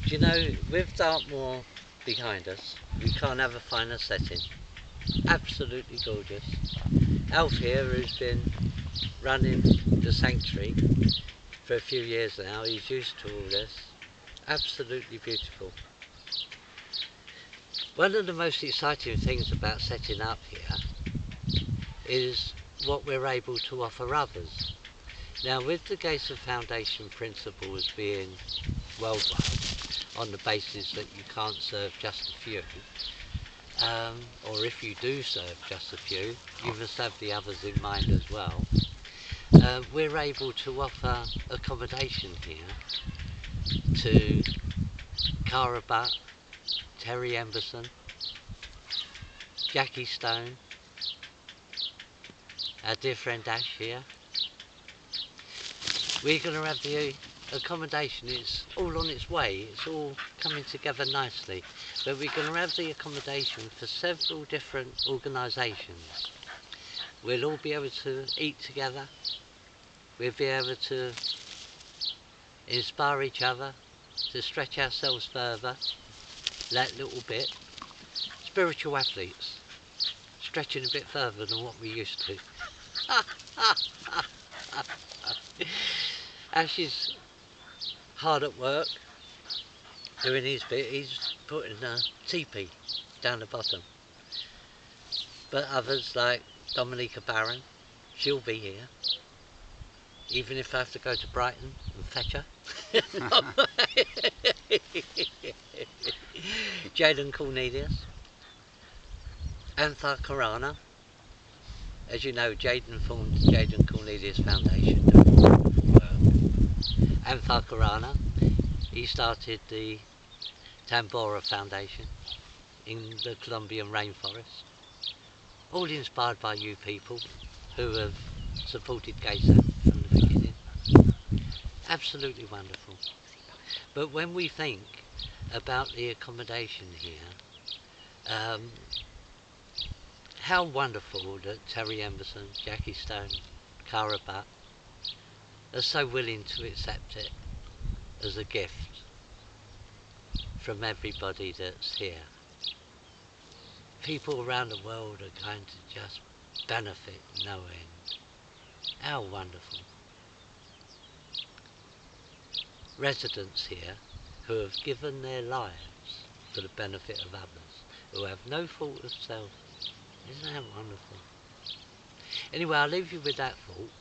Do you know, with Dartmoor behind us, we can't have a finer setting. Absolutely gorgeous. Alf here, who's been running the sanctuary for a few years now, he's used to all this. Absolutely beautiful. One of the most exciting things about setting up here is what we're able to offer others. Now, with the Gesar Foundation principles being worldwide, on the basis that you can't serve just a few, or if you do serve just a few, you must have the others in mind as well. We're able to offer accommodation here to Cara Butt, Terry Emberson, Jackie Stone, our dear friend Ash here. We're going to have the accommodation, it's all on its way, it's all coming together nicely, but we're going to have the accommodation for several different organisations. We'll all be able to eat together, we'll be able to inspire each other, to stretch ourselves further, that little bit. Spiritual athletes, stretching a bit further than what we used to. Ash is hard at work, doing his bit. He's putting a teepee down the bottom. But others like Dominica Barron, she'll be here, even if I have to go to Brighton and fetch her. Jaden Cornelius, Anthar Karana. As you know, Jaden formed the Jaden Cornelius Foundation. Anthar Karana, he started the Tambora Foundation in the Colombian rainforest. All inspired by you people who have supported Gesar from the beginning. Absolutely wonderful. But when we think about the accommodation here, how wonderful that Terry Emberson, Jackie Stone, Cara Butt are so willing to accept it as a gift from everybody that's here. People around the world are going to just benefit no end. How wonderful. Residents here who have given their lives for the benefit of others, who have no fault of self. Isn't that wonderful? Anyway, I'll leave you with that thought,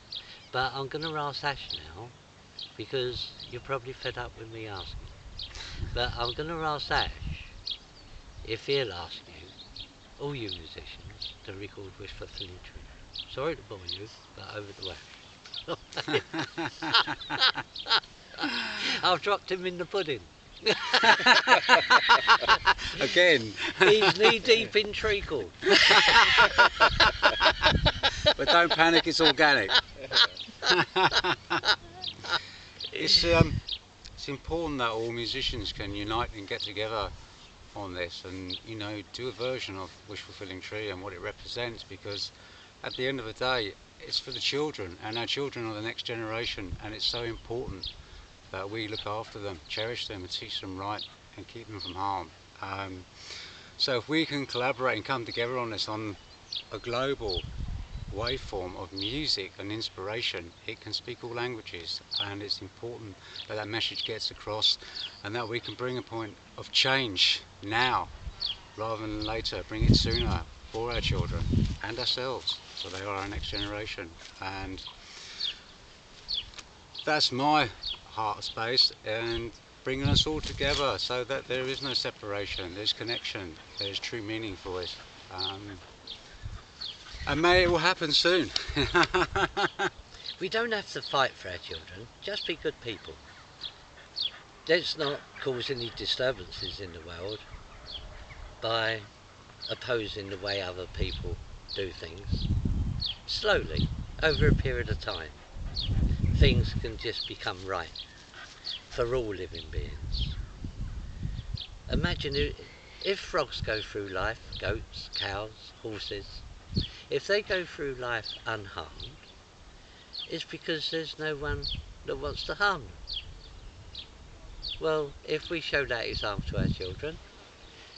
but I'm going to ask Ash now, because you're probably fed up with me asking. But I'm going to ask Ash if he'll ask you, all you musicians, to record Wish Fulfilling Tree. Sorry to bore you, but over the way. I've dropped him in the pudding. Again. He's knee deep in treacle. But don't panic, it's organic. It's important that all musicians can unite and get together on this and, you know, do a version of Wish Fulfilling Tree and what it represents, because at the end of the day it's for the children, and our children are the next generation, and it's so important that we look after them, cherish them and teach them right and keep them from harm. So if we can collaborate and come together on this on a global waveform of music and inspiration, it can speak all languages, and it's important that that message gets across and that we can bring a point of change now rather than later, bring it sooner for our children and ourselves, so they are our next generation. And that's my heart space, and bringing us all together so that there is no separation, there's connection, there's true meaning for it. And may it will happen soon. We don't have to fight for our children, just be good people. Let's not cause any disturbances in the world by opposing the way other people do things. Slowly, over a period of time, things can just become right for all living beings. Imagine if frogs go through life, goats, cows, horses, if they go through life unharmed, it's because there's no one that wants to harm them. Well, if we show that example to our children,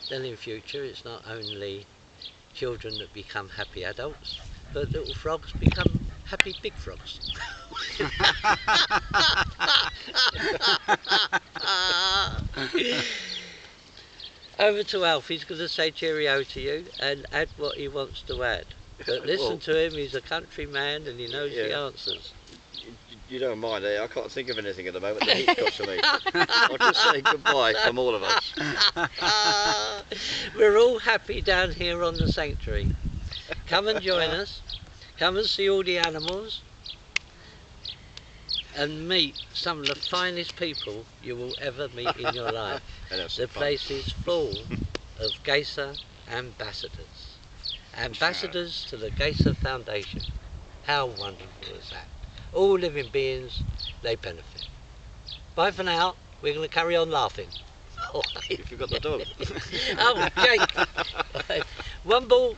then in future it's not only children that become happy adults, but little frogs become happy big frogs. Over to Alf, he's going to say cheerio to you and add what he wants to add. But listen Well, to him, he's a country man and he knows the yeah. answers. You don't mind, eh? I can't think of anything at the moment. The heat's got to me. I'll just say goodbye from all of us. We're all happy down here on the sanctuary. Come and join us. Come and see all the animals. And meet some of the finest people you will ever meet in your life. And have The some fun. place is full of Gesar ambassadors. Ambassadors to the Gesar Foundation. How wonderful is that? All living beings, they benefit. Bye for now. We're going to carry on laughing. You forgot the dog. Oh, Jake. One ball.